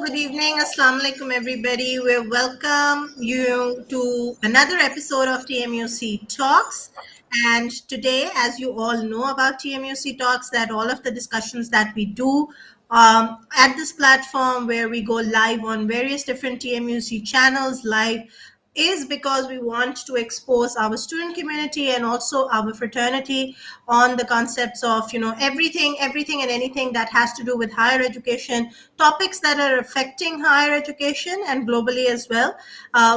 good evening. Assalamu alaikum, everybody. We welcome you to another episode of TMUC Talks. And today, as you all know about TMUC Talks, that all of the discussions that we do at this platform where we go live on various different TMUC channels, live is because we want to expose our student community and also our fraternity on the concepts of everything and anything that has to do with higher education, topics that are affecting higher education and globally as well.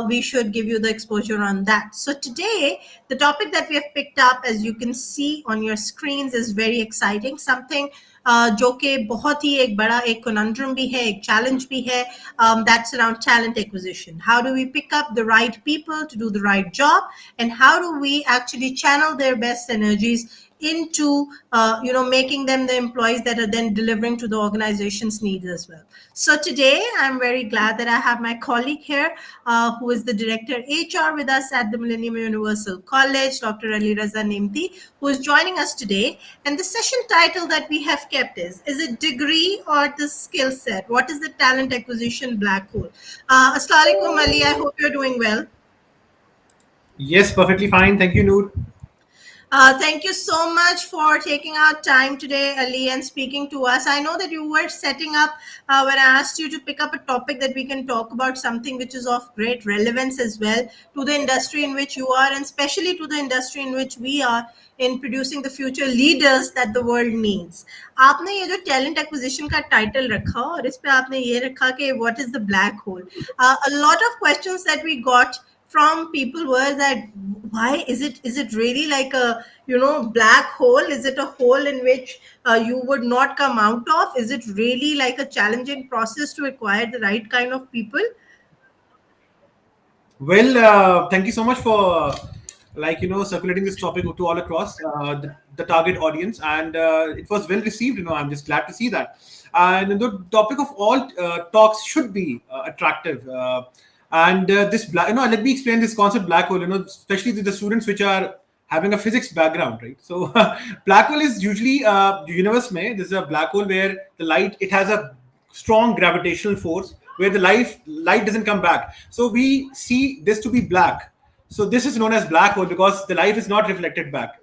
We should give you the exposure on that. So today the topic that we have picked up, as you can see on your screens, is very exciting, something जो कि बहुत ही एक बड़ा एक conundrum भी है, एक challenge भी है, that's around talent acquisition. How do we pick up the right people to do the right job, and how do we actually channel their best energies into making them the employees that are then delivering to the organization's needs as well. So today I'm very glad that I have my colleague here, who is the director HR with us at the Millennium Universal College, Dr. Ali Raza Nimti, who is joining us today. And the session title that we have kept is it degree or the skill set? What is the talent acquisition black hole? Assalamu alaikum, Ali. I hope you're doing well. Yes, perfectly fine. Thank you, Noor. Thank you so much for taking out time today, Ali, and speaking to us. I know that you were setting up when I asked you to pick up a topic that we can talk about, something which is of great relevance as well to the industry in which you are, and especially to the industry in which we are, in producing the future leaders that the world needs. आपने ये जो talent acquisition का title रखा और इस पे आपने ये रखा कि what is the black hole? A lot of questions that we got from people were that why is it really like a black hole? Is it a hole in which you would not come out of? Is it really like a challenging process to acquire the right kind of people? Well, thank you so much for circulating this topic to all across the target audience, and it was well received. I'm just glad to see that. And the topic of all talks should be attractive. This black, let me explain this concept black hole. Especially to the students which are having a physics background, right? So black hole is usually universe mein. This is a black hole where the light, it has a strong gravitational force where the light doesn't come back. So we see this to be black. So this is known as black hole because the light is not reflected back.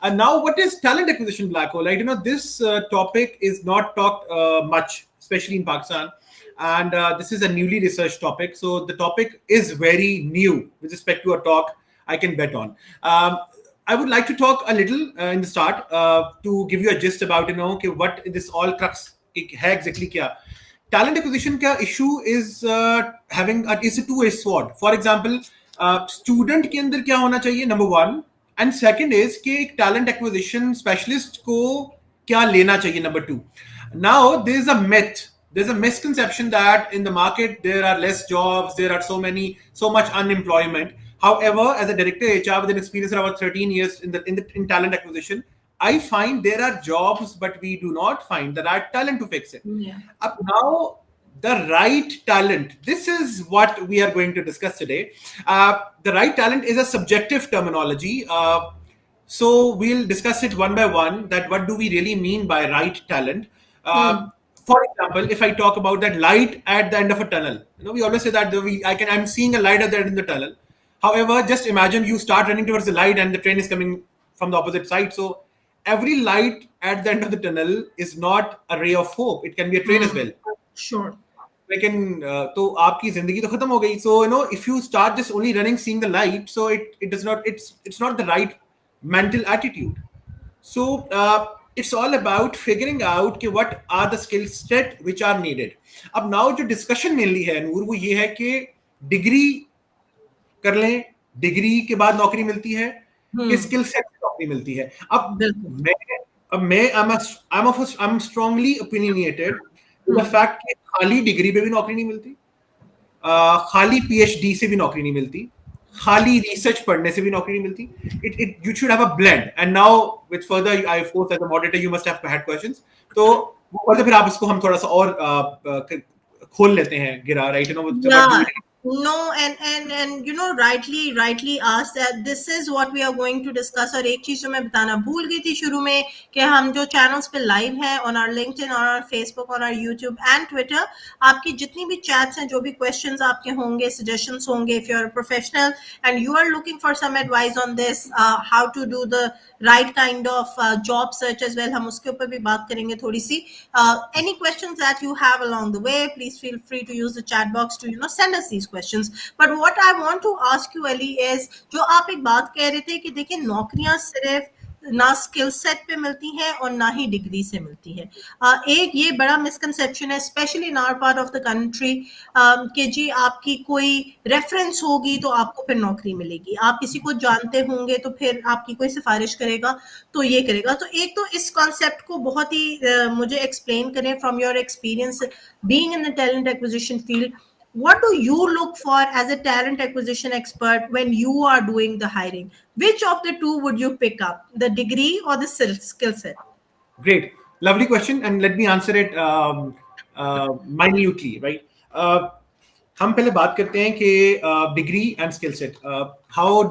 And now, what is talent acquisition black hole? This topic is not talked much, especially in Pakistan. And this is a newly researched topic. So the topic is very new with respect to a talk I can bet on. I would like to talk a little in the start to give you a gist about, what this all crux hai exactly kya. Talent acquisition ka issue is having a two-edged sword. For example, student ke andar kya hona chahiye, number one. And second is कि talent acquisition specialist को क्या लेना चाहिए, number two. Now there is a myth. There's a misconception that in the market there are less jobs, there are so much unemployment. However, as a director HR with an experience of about 13 years in talent acquisition, I find there are jobs, but we do not find the right talent to fix it. Yeah. Now, the right talent. This is what we are going to discuss today. The right talent is a subjective terminology. So we'll discuss it one by one. That what do we really mean by right talent? For example, if I talk about that light at the end of a tunnel, we always say that I'm seeing a light at the end of the tunnel. However, just imagine you start running towards the light and the train is coming from the opposite side. So every light at the end of the tunnel is not a ray of hope. It can be a train as well. Sure. लेकिन तो आपकी जिंदगी तो खत्म हो गई. So if you start just only running seeing the light, so it does not, it's not the right mental attitude. So it's all about figuring out कि what are the skill set which are needed. अब now जो discussion mainly है नूर, वो ये है कि degree कर लें, डिग्री के बाद नौकरी मिलती है कि स्किल सेट नौकरी मिलती है. अब मैं I'm strongly opinionated the fact कि खाली डिग्री पे भी नौकरी नहीं मिलती, खाली PhD से भी नौकरी नहीं मिलती, खाली रिसर्च पढ़ने से भी नौकरी नहीं मिलती. You should have a blend. And now with further, I of course as a moderator you must have had questions. तो फिर आप इसको हम थोड़ा सा और खोल लेते हैं गिरा, right? No, and rightly asked that this is what we are going to discuss. और एक चीज जो मैं बताना भूल गई थी शुरू में कि हम जो चैनल्स पे लाइव हैं on our LinkedIn, on our Facebook, on our YouTube and Twitter, आपकी जितनी भी chats हैं, जो भी questions आपके होंगे, suggestions होंगे, if you're a professional and you are looking for some advice on this, how to do the right kind of job search as well, हम उसके ऊपर भी बात करेंगे थोड़ी सी. Any questions that you have along the way, please feel free to use the chat box to send us these questions. But what I want to ask you, Ali, is जो आप एक बात कह रहे थे कि देखिए नौकरियां सिर्फ ना स्किल सेट पे मिलती हैं और ना ही डिग्री से मिलती है. एक ये बड़ा मिसकंसेप्शन है specially in our part of the country कि जी आपकी कोई रेफरेंस होगी तो आपको फिर नौकरी मिलेगी, आप किसी को जानते होंगे तो फिर आपकी कोई सिफारिश करेगा तो ये करेगा. तो एक तो इस कॉन्सेप्ट को बहुत ही मुझे एक्सप्लेन करें from your experience being in the talent acquisition field. What do you look for as a talent acquisition expert when you are doing the hiring? Which of the two would you pick up, the degree or the skill set? Great, lovely question, and let me answer it minutely, right? हम पहले बात करते हैं कि degree and skill set, how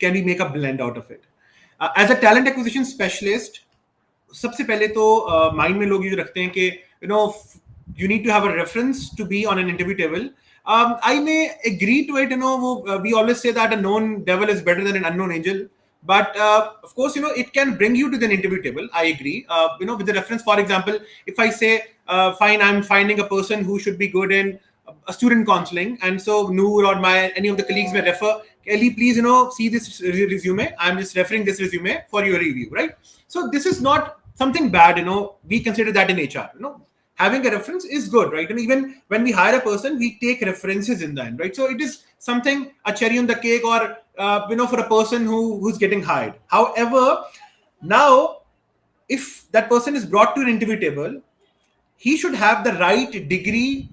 can we make a blend out of it. As a talent acquisition specialist, सबसे पहले तो mind में लोग ये रखते हैं कि you need to have a reference to be on an interview table. I may agree to it. We always say that a known devil is better than an unknown angel. But of course, it can bring you to the interview table. I agree. With the reference, for example, if I say, fine, I'm finding a person who should be good in a student counseling, and so Noor or any of the colleagues may refer, Ellie, please, see this resume. I'm just referring this resume for your review, right? So this is not something bad. We consider that in HR. Having a reference is good, right? And even when we hire a person, we take references in the end, right? So it is something, a cherry on the cake, or for a person who's getting hired. However, now if that person is brought to an interview table, he should have the right degree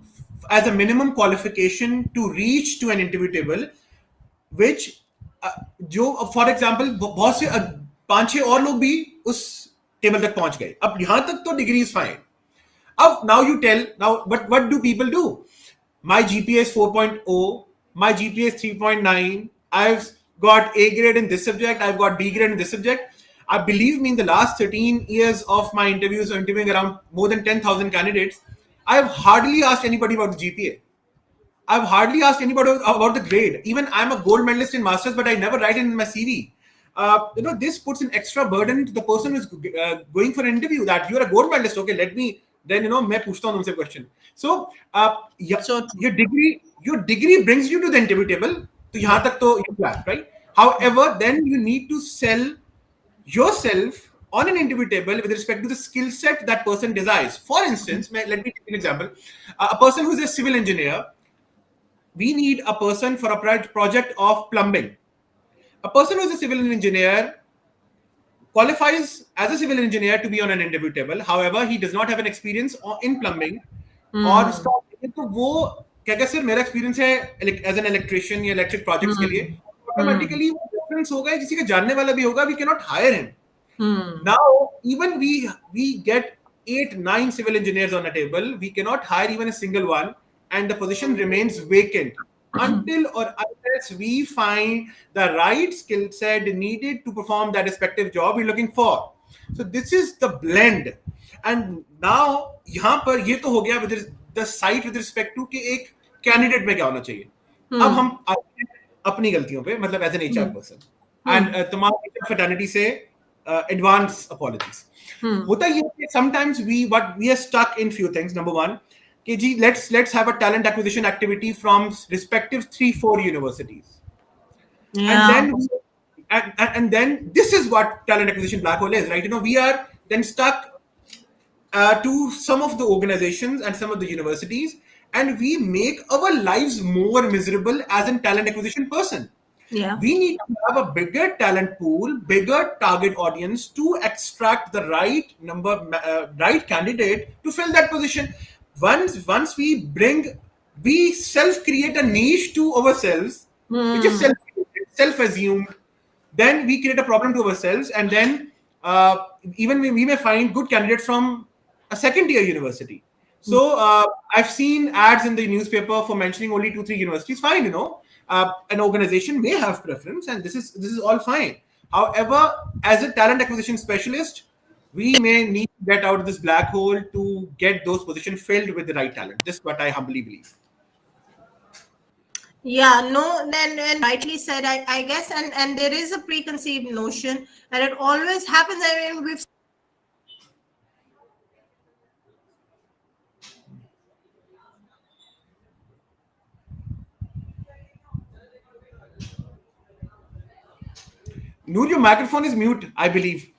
as a minimum qualification to reach to an interview table, which जो for example बहुत से 5-6 और लोग भी उस table तक पहुंच गए. अब यहां तक तो degree is fine. Now you tell, what do people do? My GPA is 4.0, my GPA is 3.9, I've got A grade in this subject, I've got B grade in this subject. I believe me, in the last 13 years of my interviews, interviewing around more than 10,000 candidates, I've hardly asked anybody about the GPA. I've hardly asked anybody about the grade. Even I'm a gold medalist in masters, but I never write it in my CV. This puts an extra burden to the person who's going for an interview, that you're a gold medalist. Okay, let me then मैं पूछता हूँ तुमसे question. So your degree brings you to the interview table. तो यहाँ तक तो you plan, right? However, then you need to sell yourself on an interview table with respect to the skill set that person desires. For instance, let me take an example. A person who's a civil engineer, we need a person for a project of plumbing. A person who's a civil engineer qualifies as a civil engineer to be on an interview table. However, he does not have an experience in plumbing. और उसका तो वो क्या सिर्फ मेरा experience है as an electrician या electric projects के लिए, ऑटोमेटिकली वो रेफरेंस होगा, किसी का जानने वाला भी होगा, we can not hire him. Now even we get 8-9 civil engineers on a table, we cannot hire even a single one, and the position remains vacant until or unless we find the right skill set needed to perform that respective job we're looking for. So this is the blend. And now यहाँ पर ये तो हो गया with the site with respect to कि एक candidate में क्या होना चाहिए. अब हम अपनी गलतियों पे, मतलब as an HR person, and तमाम fraternity से advance apologies. होता ये कि sometimes we are stuck in few things. Number one, let's have a talent acquisition activity from respective 3-4 universities. Yeah. And then this is what talent acquisition black hole is, right? We are then stuck to some of the organizations and some of the universities, and we make our lives more miserable as a talent acquisition person. Yeah. We need to have a bigger talent pool, bigger target audience to extract the right number, right candidate to fill that position. Once we self-create a niche to ourselves, which is self-assumed, then we create a problem to ourselves, and then even we may find good candidates from a second-tier university. So I've seen ads in the newspaper for mentioning only 2, 3 universities. Fine, an organization may have preference, and this is all fine. However, as a talent acquisition specialist, we may need to get out of this black hole to get those positions filled with the right talent. This is what I humbly believe. Yeah, no, then rightly said, I guess, and there is a preconceived notion, and it always happens. I mean, we've Noor, your microphone is mute, I believe.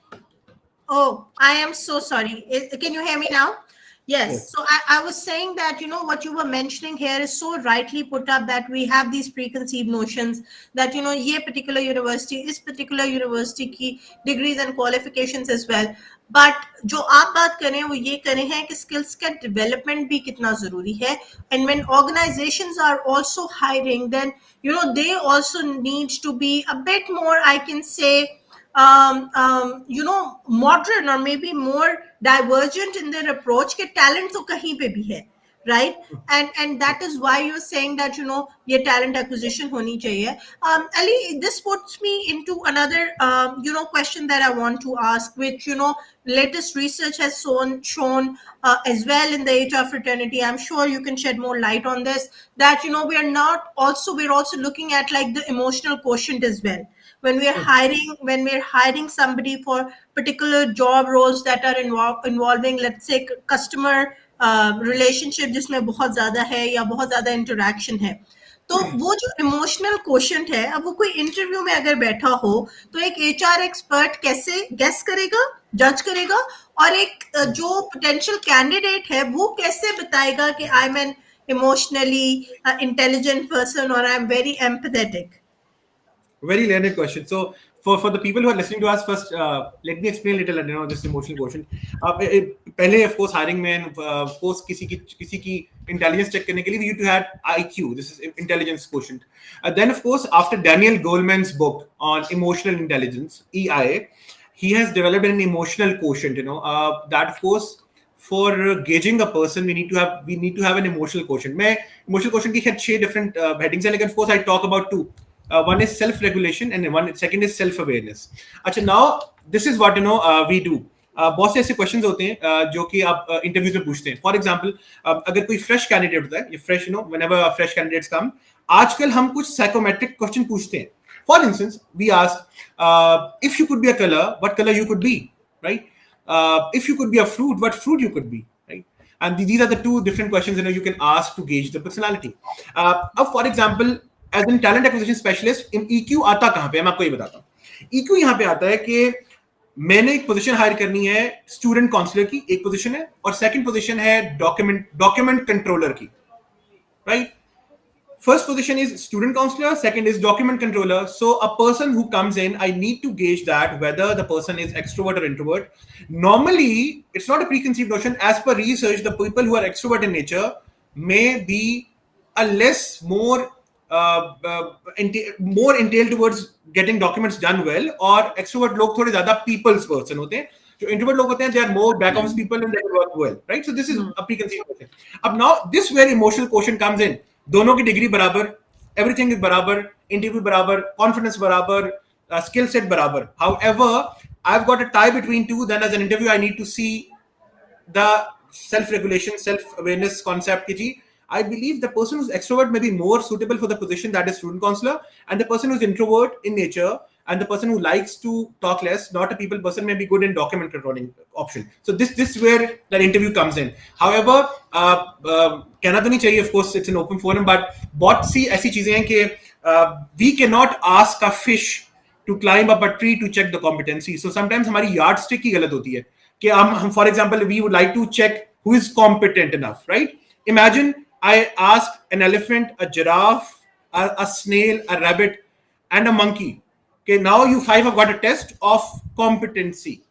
Oh, I am so sorry. Can you hear me now? Yes. Yes. So I was saying that, what you were mentioning here is so rightly put up, that we have these preconceived notions that, ye particular university, is particular university की degrees and qualifications as well. But जो आप बात करें वो ये करें हैं कि skills का development भी कितना ज़रूरी है. And when organizations are also hiring, then, they also need to be a bit more, I can say, modern or maybe more divergent in their approach के talent तो कहीं पे भी है, right? And that is why you're saying that, ये talent acquisition होनी चाहिए. Ali, this puts me into another question that I want to ask, which, latest research has shown as well in the HR fraternity. I'm sure you can shed more light on this, that, we're also looking at like the emotional quotient as well when we're hiring somebody for particular job roles that are involving, let's say, customer relationship जिसमें बहुत ज्यादा है या बहुत ज्यादा interaction है. तो वो जो इमोशनल क्वोशंट है, अब वो कोई इंटरव्यू में अगर बैठा हो तो एक एचआर एक्सपर्ट कैसे गेस करेगा, जज करेगा, और एक जो पोटेंशियल कैंडिडेट है वो कैसे बताएगा कि I am an emotionally intelligent person और I am very empathetic. Very learned question. So for the people who are listening to us, first let me explain a little, this emotional quotient. पहले of course hiring में of course किसी की intelligence check करने के लिए we used to have IQ. This is intelligence quotient. Then of course after Daniel Goleman's book on emotional intelligence, EI, he has developed an emotional quotient. That of course for gauging a person we need to have an emotional quotient. मैं emotional quotient की 6 different headings हैं, लेकिन of course I talk about 2. One is self-regulation and second is self-awareness. अच्छा, now this is what we do. बहुत से ऐसे questions होते हैं जो कि आप इंटरव्यूज में पूछते हैं. फॉर एग्जांपल अगर कोई फ्रेश कैंडिडेट होता है, ये fresh whenever fresh candidates come, आजकल हम कुछ साइकोमेट्रिक क्वेश्चन पूछते हैं. For instance we ask if you could be a colour, what colour you could be, right? If you could be a fruit, what fruit you could be, right? And these are the 2 different questions you can ask to gauge the personality. For example, as in talent acquisition specialist, EQ आता कहां पे है, मैं आपको ये बताता हूं. EQ यहां पे आता है कि मैंने एक पोजीशन हायर करनी है स्टूडेंट काउंसलर की, एक पोजीशन है, और सेकंड पोजीशन है डॉक्यूमेंट कंट्रोलर की, right? First position is student counselor, second is document controller. So a person who comes in, I need to gauge that whether the person is extrovert or introvert. Normally, it's not a preconceived notion. As per research, the people who are extrovert in nature may be a more entailed towards getting documents done well, और extrovert लोग थोड़े ज़्यादा people's person होते हैं. जो introvert लोग होते हैं, they are more back office people and they work well, right? So this is a preconceived notion. अब now this where emotional quotient comes in. दोनों की डिग्री बराबर, everything is बराबर, इंटरव्यू बराबर, कॉन्फिडेंस बराबर, स्किल सेट बराबर. However, I've got a tie between 2. Then as an interview I need to see the self-regulation, self-awareness concept ki ji. I believe the person who's extrovert may be more suitable for the position, that is student counselor, and the person who's introvert in nature and the person who likes to talk less, not a people person, may be good in document controlling option. So this is where that interview comes in. However, कहना तो नहीं चाहिए, of course it's an open forum, but बहुत सी ऐसी चीजें हैं कि we cannot ask a fish to climb up a tree to check the competency. So sometimes हमारी yardstick की गलत होती है कि हम for example we would like to check who is competent enough, right? Imagine I ask an elephant, a giraffe, a snail, a rabbit, and a monkey. Okay, now you 5 have got a test of competency.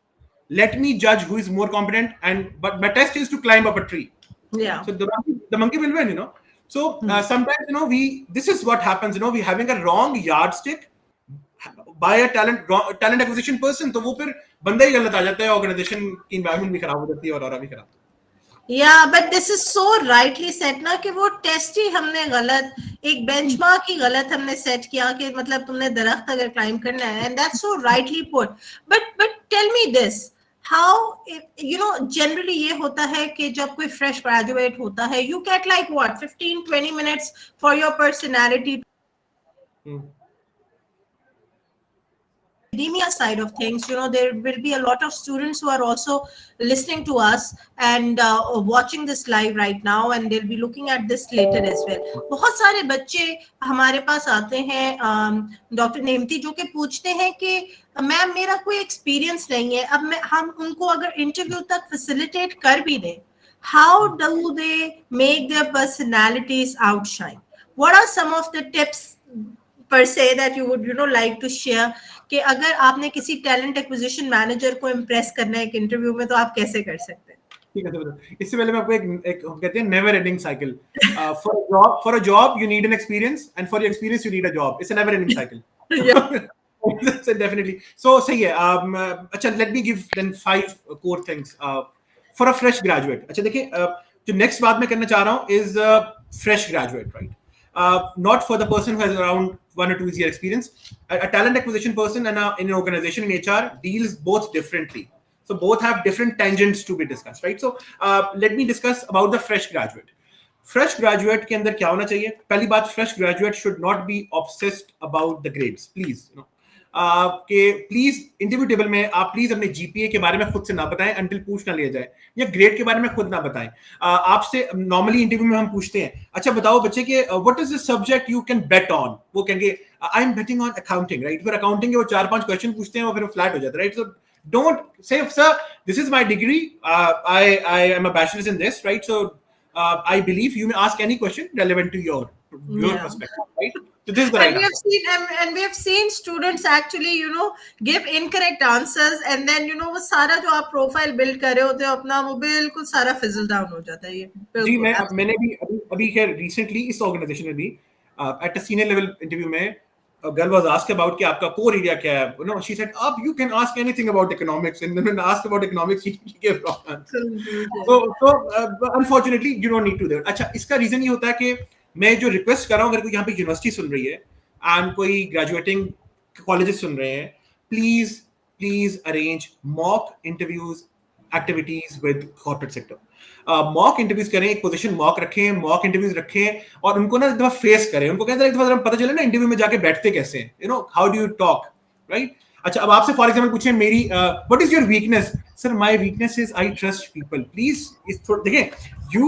Let me judge who is more competent, but my test is to climb up a tree. Yeah. So the monkey will win, So sometimes this is what happens. We having a wrong yardstick by a talent acquisition person. तो वो फिर बंदा ही गलत आ जाता है, organisation की environment भी खराब हो जाती है और भी खराब. या but this is so rightly set ना कि वो टेस्ट ही हमने गलत, एक बेंचमार्क ही गलत हमने सेट किया कि मतलब तुमने दरख्त अगर क्लाइंब करना है, and that's so rightly put. But tell me this, how, you know, generally ये होता है कि जब कोई फ्रेश ग्रेजुएट होता है, you get like what 15-20 minutes for your personality, Hmm. academia side of things. You know, there will be a lot of students who are also listening to us and watching this live right now, and they'll be looking at this later as well. बहुत सारे बच्चे हमारे पास आते हैं doctor नेमती, जो कि पूछते हैं कि मैम मेरा कोई एक्सपीरियंस नहीं है, अब हम उनको अगर इंटरव्यू तक फैसिलिटेट कर भी दें, how do they make their personalities outshine? What are some of the tips per se that you would, you know, like to share कि अगर आपने किसी टैलेंट एक्विजिशन मैनेजर को इम्प्रेस करना है एक इंटरव्यू में, तो आप कैसे कर सकते हैं? ठीक है, तो इससे पहले मैं आपको एक कहते हैं never ending cycle. For a job you need an experience, and for your experience you need a job. It's a never ending cycle. Definitely. So सही है. अच्छा, let me give then 5 core things for a fresh graduate. अच्छा देखिए, जो next बात मैं करना चाह रहा हूँ is fresh graduate, right? Not for the person who has around 1 or 2 years experience. A talent acquisition person and in an organization in HR deals both differently. So both have different tangents to be discussed, right? So let me discuss about the fresh graduate. Fresh graduate के अंदर क्या होना चाहिए? पहली बात, fresh graduate should not be obsessed about the grades. Please कि please interview table में आप प्लीज अपने जीपीए के बारे में खुद से ना बताएं अंटिल पूछ ना लिया जाए, या ग्रेड के बारे में खुद ना बताएं. आपसे नॉर्मली इंटरव्यू में हम पूछते हैं, अच्छा बताओ बच्चे के what is the subject you can bet on. वो कहेंगे I am betting on accounting, right? फिर अकाउंटिंग के वो 4-5 क्वेश्चन पूछते हैं और फिर फ्लैट हो जाता है, right? So don't say, sir, this is my degree, I am a bachelor's in this, right? So I believe you may ask any question relevant to your perspective, right? So this is the right And we have seen students actually, you know, give incorrect answers, and then, you know, वो सारा जो आप profile build कर रहे होते हो अपना, वो बिल्कुल सारा फिजल डाउन हो जाता है. ये जी, बिल्कुल मैंने भी अभी खैर रिसेंटली इस ऑर्गेनाइजेशन में भी at a senior level interview में girl was asked about कि आपका core area क्या है. You know, she said, you can ask anything about economics, and then when asked about economics, she gave wrong answer. So unfortunately, you don't need to do that. अच्छा, इसका reason ये होता है कि मैं जो रिक्वेस्ट कर रहा हूँ, अगर कोई यहाँ पे यूनिवर्सिटी सुन रही है एंड कोई ग्रेजुएटिंग कॉलेजेस सुन रहे हैं, please arrange mock interviews activities with corporate sector. Mock interviews करें, एक पोजीशन मॉक रखें, मॉक इंटरव्यूज रखें, और उनको ना एक दफा फेस करें. उनको कहते हैं एक दफा पता चले ना इंटरव्यू में जाके बैठते कैसे हैं, you know, how do you talk, right? अच्छा, अब आपसे फॉर एग्जांपल पूछें मेरी what is your weakness? Sir, my weakness is I trust people. Please इस देखिए, you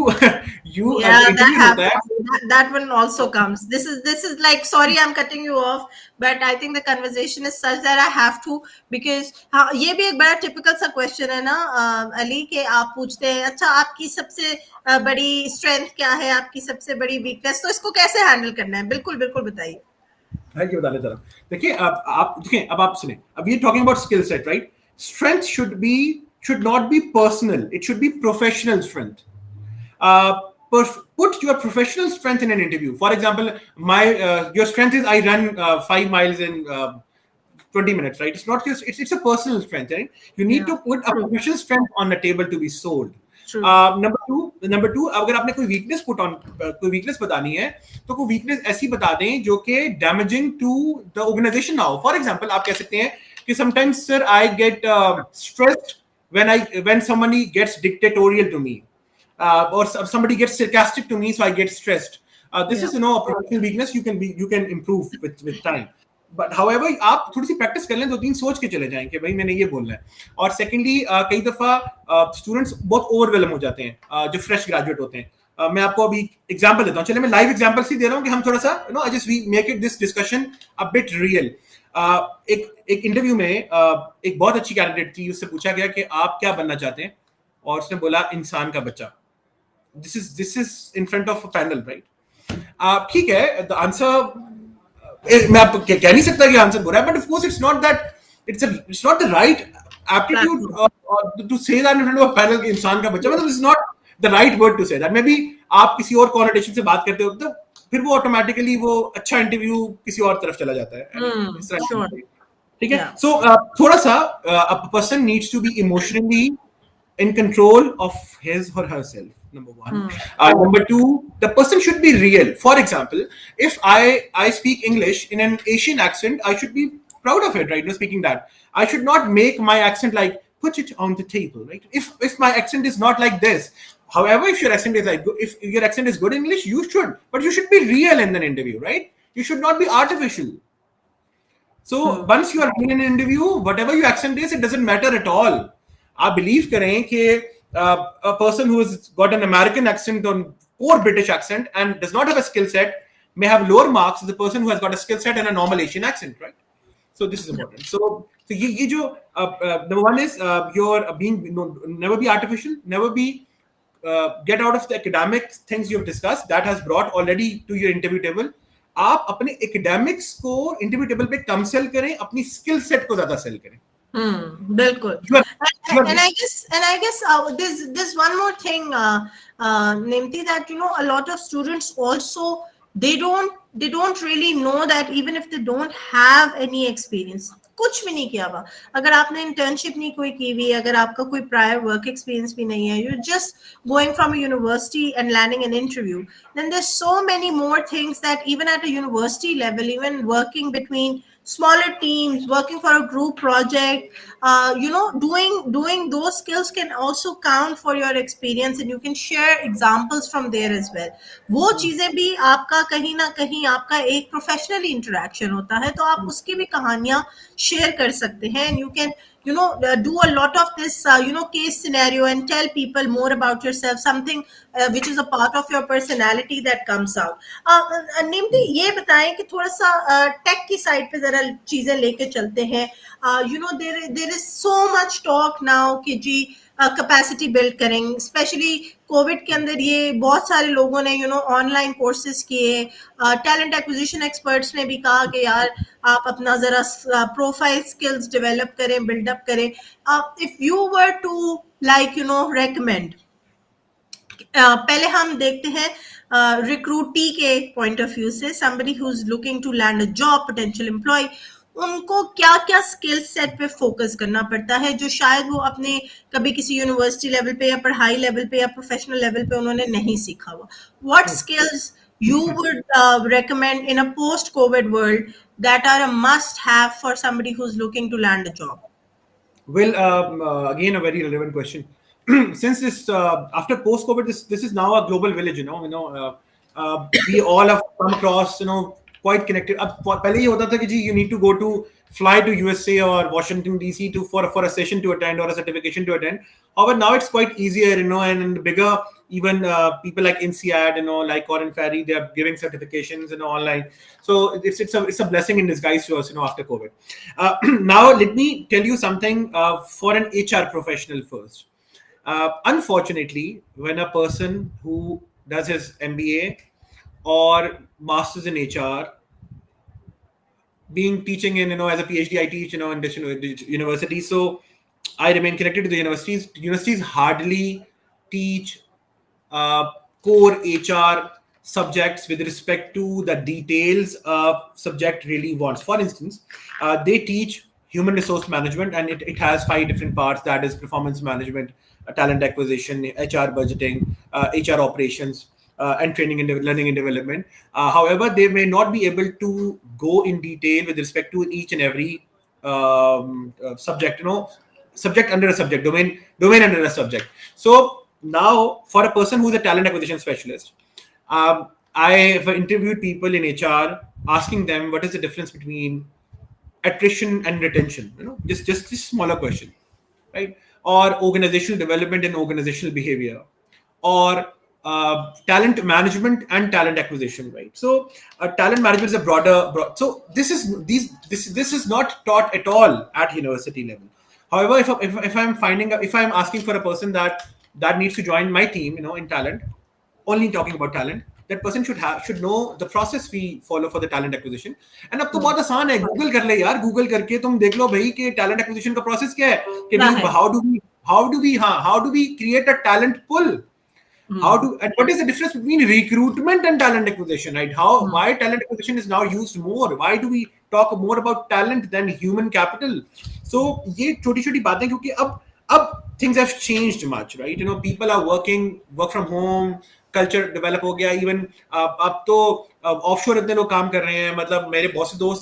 yeah, that happens. That one also comes. This is like, sorry I'm cutting you off, but I think the conversation is such that I have to, because ये भी एक बड़ा typical सा question है ना अली, के आप पूछते हैं अच्छा आपकी सबसे बड़ी strength क्या है, आपकी सबसे बड़ी weakness, तो इसको कैसे handle करना है? बिल्कुल बिल्कुल बताइए. ये बता देता हूँ. देखिए, आप देखिए, अब आप सुने, अब ये talking about skill set, right? Strength should not be personal, it should be professional strength. Put your professional strength in an interview. For example, your strength is I run 5 miles in 20 minutes, right? It's not just, it's a personal strength, right? You need to put a professional strength on the table to be sold. Number two, अगर आपने कोई weakness बतानी है, तो कोई weakness ऐसी बता दें जो कि डैमेजिंग टू द ऑर्गेनाइजेशन ना हो. फॉर एग्जांपल, आप कह सकते हैं कि sometimes sir I get stressed when somebody gets dictatorial to me, or somebody gets sarcastic to me, so I get stressed. This is, you know, a professional weakness you can improve with time. But however, आप थोड़ी सी practice कर लें, 2-3 सोच के चले जाएं कि भाई मैंने ये बोलना है. और सेकेंडली, कई दफा स्टूडेंट्स बहुत ओवरवेलम हो जाते हैं जो फ्रेश ग्रेजुएट होते हैं. मैं आपको अभी एग्जांपल देता हूँ. चलिए, मैं लाइव एग्जांपल ही दे रहा हूँ कि हम थोड़ा सा, you know, I just we make it this discussion a bit real. एक इंटरव्यू में एक बहुत अच्छी कैंडिडेट थी, उससे पूछा गया कि आप क्या बनना चाहते हैं, और उसने बोला इंसान का बच्चा. This is in front of a panel, right? ठीक है, the answer, मैं आपको कह नहीं सकता कि आंसर बुरा है, but of course it's not that, it's not the right aptitude to say that in front of a panel कि इंसान का बच्चा, मतलब it's not the right word to say that. Maybe आप किसी और connotation से बात करते हो, तो फिर वो ऑटोमेटिकली वो अच्छा इंटरव्यू किसी और तरफ चला जाता है. ठीक है. So थोड़ा सा a person needs to be emotionally in control of his or herself. Number one. Number two, the person should be real. For example, if I speak English in an Asian accent, I should be proud of it, right? No, speaking that, I should not make my accent like put it on the table, right? If my accent is not like this, however, if your accent is like if your accent is good English, you should, but you should be real in an interview, right? You should not be artificial. So once you are in an interview, whatever your accent is, it doesn't matter at all. आप believe करें कि a person who has got an American accent or poor British accent and does not have a skill set may have lower marks than the person who has got a skill set and a normal Asian accent, right? So this is important. So ये जो number one is you're being never be artificial, never be get out of the academic things you've discussed that has brought already to your interview table. आप अपने academics को interview table पे कम cell करें, अपनी skill set को ज्यादा cell करें. बिल्कुल. And I guess there's one more thing, Nimti, that a lot of students also they don't really know that even if they don't have any experience, कुछ भी नहीं किया हुआ, अगर आपने इंटर्नशिप नहीं कोई की हुई, अगर आपका कोई प्रायर वर्क एक्सपीरियंस भी नहीं है, you're just going from a university and landing an interview, then there's so many more things that even at a university level, even working between smaller teams, working for a group project, doing those skills can also count for your experience, and you can share examples from there as well. वो चीजें भी आपका कहीं ना कहीं आपका एक professional interaction होता है, तो आप उसकी भी कहानियां शेयर कर सकते हैं, and you can do a lot of this case scenario and tell people more about yourself, something which is a part of your personality that comes out. निम्ति ये बताएं कि थोड़ा सा टेक की साइड पे जरा चीजें लेके चलते हैं. there is so much talk now कि जी कैपेसिटी बिल्ड करें, स्पेशली कोविड के अंदर ये बहुत सारे लोगों ने ऑनलाइन कोर्सेज किए. टैलेंट एक्विजिशन एक्सपर्ट्स ने भी कहा कि यार आप अपना जरा प्रोफाइल स्किल्स डेवलप करें, बिल्डअप करें. If you were to recommend, पहले हम देखते हैं रिक्रूटी के पॉइंट ऑफ व्यू से, somebody who's looking to land a job, potential employee, उनको क्या क्या स्किल सेट पे फोकस करना पड़ता है जो शायद वो अपने कभी किसी यूनिवर्सिटी लेवल पे या पढ़ाई लेवल पे या प्रोफेशनल लेवल पे उन्होंने नहीं सीखा हुआ. What skills you would recommend in a post-COVID world that are a must-have for somebody who's looking to land a job? Well, again, a very relevant question. Since this after post-COVID, this is now a global village. We all have come across quite connected. अब पहले ये होता था कि जी you need to go to fly to USA or Washington DC for a session to attend or a certification to attend. However, now it's quite easier, and bigger. Even people like INSEAD, like Corrin Ferry, they are giving certifications, online. So it's a blessing in disguise to us, after COVID. Now let me tell you something for an HR professional first. Unfortunately, when a person who does his MBA or masters in HR, being teaching in as a PhD, I teach in this university, so I remain connected to the universities. Universities hardly teach core HR subjects with respect to the details a subject really wants. For instance, they teach human resource management, and it has 5 different parts, that is performance management, talent acquisition, HR budgeting, HR operations, and training and learning and development. However, they may not be able to go in detail with respect to each and every subject, subject under a subject, domain under a subject. So now, for a person who's a talent acquisition specialist, I have interviewed people in HR asking them what is the difference between attrition and retention. Just smaller question, right? Or organizational development and organizational behavior, or talent management and talent acquisition, right? So talent management is a broader. So this is not taught at all at university level. However, if I'm asking for a person that needs to join my team, in talent, only talking about talent, that person should know the process we follow for the talent acquisition. And अब तो बहुत आसान है, Google कर ले यार, Google करके तुम देख लो भाई कि talent acquisition का process क्या है, कि how do we create a talent pool? And what is the difference between recruitment and talent acquisition, right? Why talent acquisition is now used more? Why do we talk more about talent than human capital? So ये छोटी-छोटी बातें, क्योंकि अब things have changed much, right? People are work from home, culture develop हो गया, even अब तो offshore इतने लोग काम कर रहे हैं, मतलब मेरे बहुत से दोस्त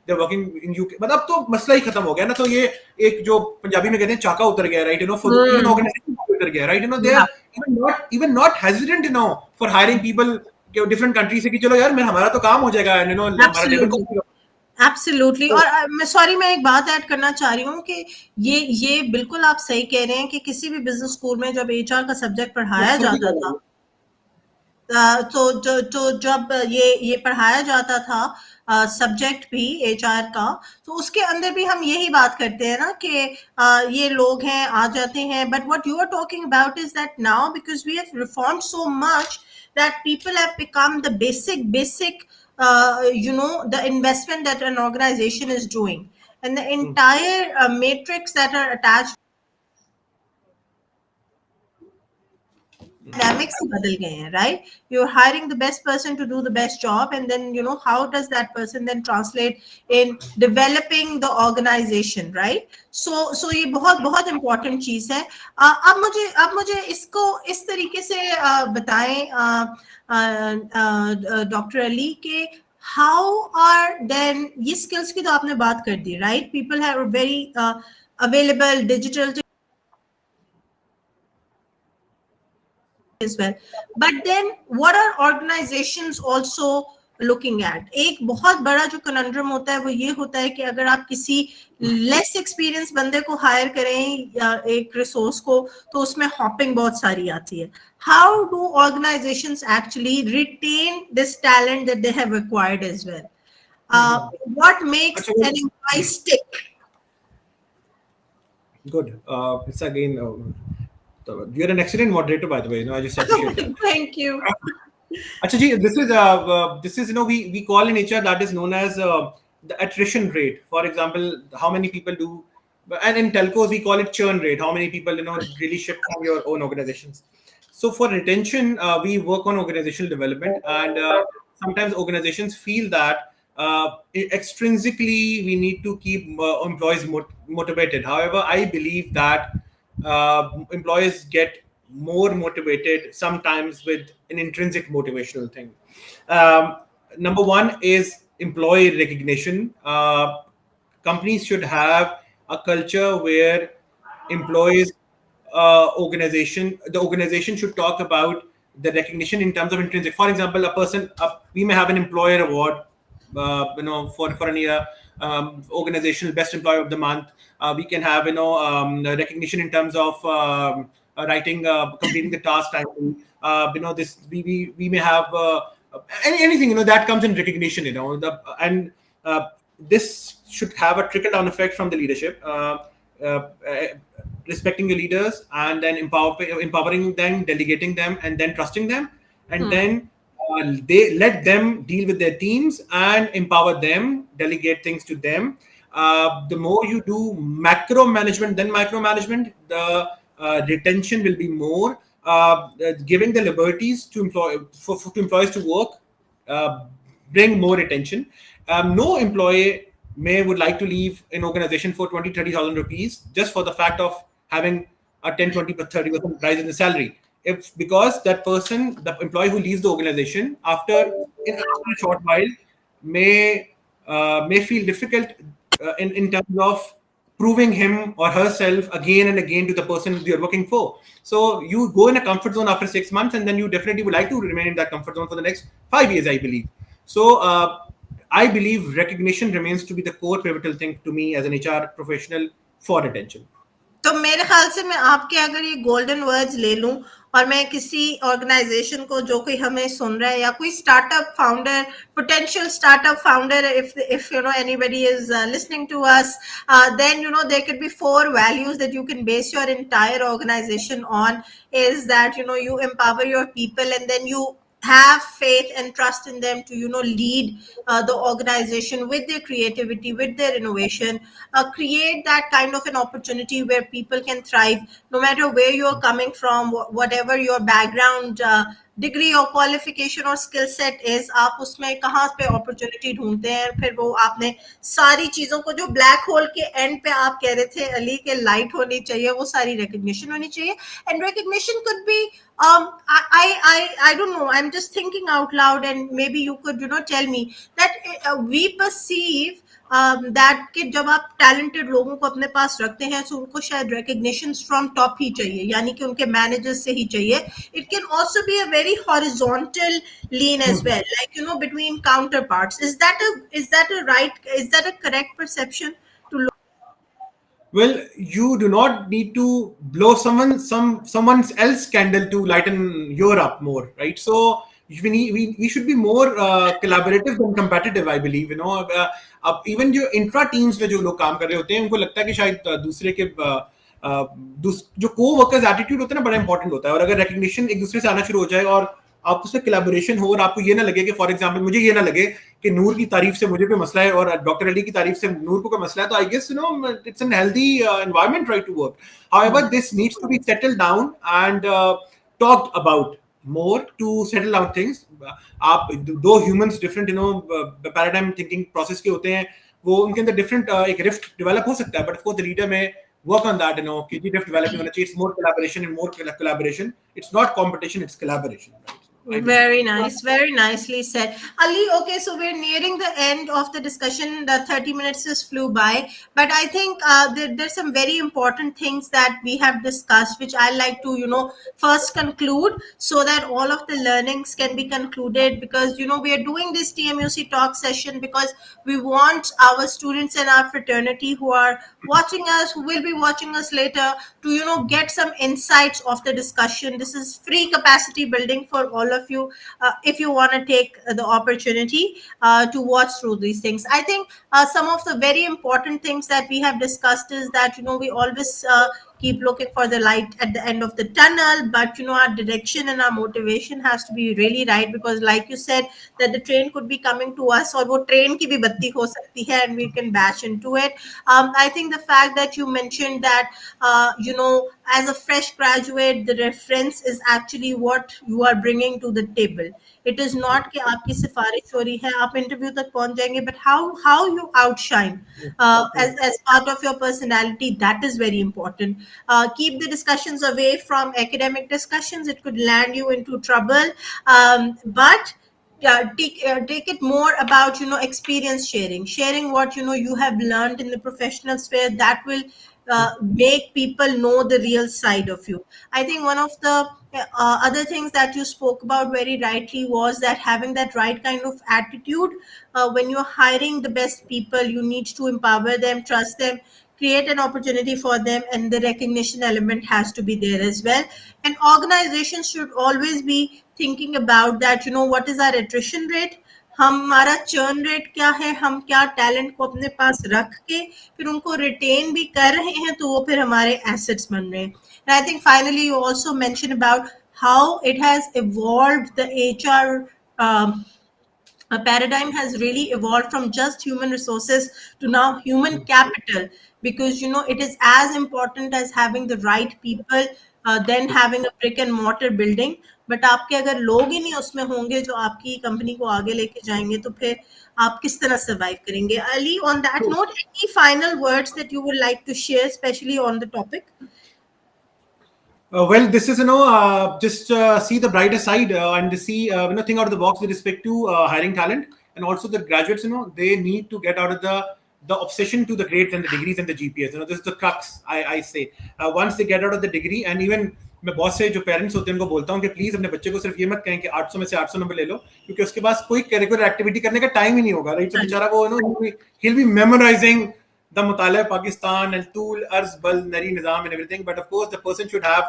they're working in UK, मतलब अब तो मसला ही खत्म हो गया ना, तो ये एक जो पंजाबी में कहते हैं चाका उतर गया, right? For even Hmm. organization उतर गया, right? They Yeah, are even not hesitant, for hiring people different countries से कि चलो यार हमारा तो काम हो जाएगा, and हमारा लेबर absolutely. Cost absolutely. और मैं सॉरी, मैं एक बात ऐड करना चाह रही हूँ कि ये बिल्कुल आप सही कह रहे हैं कि किसी भी बिजनेस स्कूल में जब एचआर का सब्जेक्ट पढ़ाया जाता था, तो जब ये पढ़ाया जाता था सब्जेक्ट भी एचआर का, तो उसके अंदर भी हम यही बात करते हैं ना कि ये लोग हैं आ जाते हैं, but what you are talking about is that now because we have reformed so much that people have become the basic the investment that an organization is doing, and the entire matrix that are attached dynamics ही बदल गए हैं, right? You're hiring the best person to do the best job, and then how does that person then translate in developing the organization, right? So ये बहुत बहुत important चीज है। अब मुझे इसको इस तरीके से बताएं डॉक्टर अली के how are then ये skills की तो आपने बात कर दी, right? People have very available digital as well, but then what are organizations also looking at? एक बहुत बड़ा जो conundrum होता है वो ये होता है कि अगर आप किसी less experienced बंदे को hire करें या एक resource को, तो उसमें hopping बहुत सारी आती है। How do organizations actually retain this talent that they have acquired as well? What makes अच्छा, an employee stick? good. It's again, you're an excellent moderator, by the way. I just appreciate that. Thank you. Acha ji, this is we call in HR that is known as the attrition rate. For example, how many people do, and in telcos we call it churn rate. How many people really shift from your own organizations. So for retention, we work on organizational development, and sometimes organizations feel that extrinsically we need to keep employees motivated. However, I believe that employees get more motivated sometimes with an intrinsic motivational thing. Number one is employee recognition. Companies should have a culture where employees the organization should talk about the recognition in terms of intrinsic. For example, we may have an employer award, for an year, organizational best employer of the month. We can have recognition in terms of writing, completing the task timely. This we may have anything that comes in recognition. And this should have a trickle down effect from the leadership. Uh, Respecting your leaders, and then empowering them, delegating them, and then trusting them, and then they let them deal with their teams and empower them, delegate things to them. The more you do macro management than micromanagement, the retention will be more. Giving the liberties to employees to work, bring more retention. No employee would like to leave an organization for 20-30,000 rupees just for the fact of having a 10, 20, 30% rise in the salary. If because that person, the employee who leaves the organization after a short while may feel difficult in terms of proving him or herself again and again to the person you're working for. So you go in a comfort zone after 6 months, and then you definitely would like to remain in that comfort zone for the next 5 years, I believe. So I believe recognition remains to be the core pivotal thing to me as an HR professional for retention. तो मेरे ख्याल से मैं आपके अगर ये golden words ले लूं और मैं किसी ऑर्गेनाइजेशन को, जो कोई हमें सुन रहा है या कोई startup founder, potential startup founder, if anybody is listening to us, then there could be 4 values that you can base your entire organization on, is that you empower your people, and then you have faith and trust in them to lead the organization with their creativity, with their innovation, create that kind of an opportunity where people can thrive no matter where you're coming from, whatever your background degree और qualification और skill set is, आप उसमें कहाँ पे opportunity ढूंढते हैं, फिर वो आपने सारी चीजों को जो ब्लैक होल के एंड पे आप कह रहे थे अली के लाइट होनी चाहिए, वो सारी रिकग्निशन होनी चाहिए. And recognition could be I don't know. I'm just thinking out loud, and maybe you could, tell me that we perceive that कि जब आप टैलेंटेड लोगों को अपने पास रखते हैं तो उनको शायद रिकग्निशन फ्रॉम टॉप ही चाहिए, यानी कि उनके मैनेजर्स से ही चाहिए. It can also be a very horizontal lean as well, like between counterparts. Is that a correct perception to look? Well, you do not need to blow someone else candle to lighten your up more, right? So we should be more collaborative than competitive, I believe. अब even जो intra teams में जो लोग काम कर रहे होते हैं उनको लगता है कि शायद दूसरे के जो को वर्कर्स एटीट्यूड होता है ना, बड़ा इंपॉर्टेंट होता है. और अगर रिकग्निशन एक दूसरे से आना शुरू हो जाए और आप उससे कोलैबोरेशन हो और आपको ये ना लगे कि फॉर एग्जांपल मुझे ये ना लगे कि नूर की तारीफ से मुझे कोई मसला है और डॉक्टर अली की तारीफ से नूर को कोई मसला है, तो I guess it's an healthy environment right to work. However this needs to be settled down and talked about more to settle out things. आप दो humans different paradigm thinking process के होते हैं, वो उनके अंदर डिफरेंट एक रिफ्ट डेवलप हो सकता है, but of course the leader में work on that, कि रिफ्ट डेवलप होना चाहिए. It's more collaboration and more collaboration. It's not competition, it's collaboration, right? Very nice, very nicely said. Ali, okay, so we're nearing the end of the discussion. The 30 minutes just flew by, but I think there's some very important things that we have discussed, which I like to, first conclude so that all of the learnings can be concluded, because, we are doing this TMUC talk session because we want our students and our fraternity who are watching us, who will be watching us later, to, get some insights of the discussion. This is free capacity building for all of you, if you want to take the opportunity to watch through these things. I think some of the very important things that we have discussed is that we always keep looking for the light at the end of the tunnel, but our direction and our motivation has to be really right, because like you said that the train could be coming to us, or wo train ki bhi batti ho sakti hai and we can bash into it. I think the fact that you mentioned that as a fresh graduate, the reference is actually what you are bringing to the table. It is not कि आपकी सिफारिश हो रही है, आप interview तक पहुंच जाएंगे, but how you outshine as part of your personality, that is very important. Keep the discussions away from academic discussions. It could land you into trouble. But take it more about experience sharing what you have learned in the professional sphere, that will make people know the real side of you. I think one of the other things that you spoke about very rightly was that having that right kind of attitude, when you're hiring the best people, you need to empower them, trust them, create an opportunity for them, and the recognition element has to be there as well. And organizations should always be thinking about that, what is our attrition rate, हमारा churn rate क्या है, हम क्या talent को अपने पास रख के फिर उनको रिटेन भी कर रहे हैं, तो वो फिर हमारे एसेट्स बन रहे हैं. And I think finally you also mention about how it has evolved. The HR paradigm has really evolved from just human resources to now human capital, because it is as important as having the right people than having a brick and mortar building. But आपके अगर लोग ही नहीं उसमें होंगे जो आपकी company को आगे लेके जाएंगे, तो फिर आप किस तरह सर्वाइव करेंगे? Ali, on that note, any final words that you would like to share, especially on the topic? Well, this is just see the brighter side and see think out of the box with respect to hiring talent, and also the graduates. They need to get out of the obsession to the grades and the degrees and the GPAs. This is the crux. I say once they get out of the degree, and even मैं बहुत से जो parents होते हैं उनको बोलता हूँ कि प्लीज अपने बच्चे को सिर्फ ये मत कहें कि 800 में से 800 नंबर ले लो, क्योंकि उसके पास कोई करिकुलर एक्टिविटी करने का टाइम ही नहीं होगा, राइट? तो बेचारा वो he'll be memorizing the Mutala Pakistan and Tool, Arz, Bal, Nari, Nizam and everything. But of course, the person should have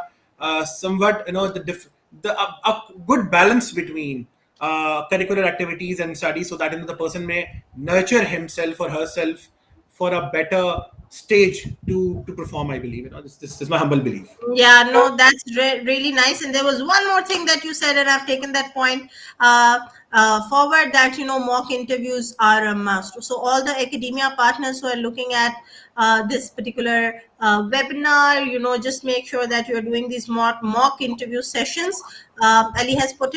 somewhat, a good balance between curricular activities and studies, so that the person may nurture himself or herself for a better stage to perform. I believe, this is my humble belief. Yeah, no, that's really nice. And there was one more thing that you said, and I've taken that point forward, that, mock interviews are a must. So, all the academia partners who are looking at this particular webinar, just make sure that you're doing these mock interview sessions. Ali has put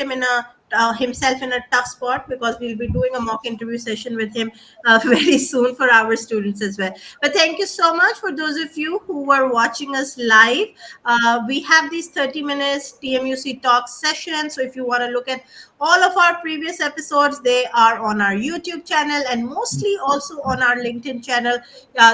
himself in a tough spot, because we'll be doing a mock interview session with him very soon for our students as well. But thank you so much for those of you who were watching us live. We have these 30 minutes TMUC talk sessions. So if you want to look at all of our previous episodes, they are on our YouTube channel, and mostly also on our LinkedIn channel.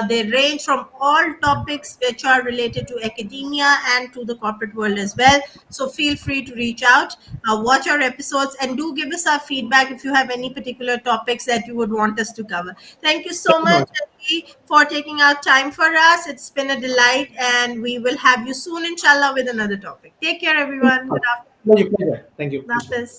They range from all topics which are related to academia and to the corporate world as well. So feel free to reach out, watch our episodes, and do give us our feedback if you have any particular topics that you would want us to cover. Thank you so Thank you so much, much. Anvi, for taking out time for us. It's been a delight, and we will have you soon, inshallah, with another topic. Take care, everyone. Good afternoon. Pleasure, pleasure. Thank you. Hafiz.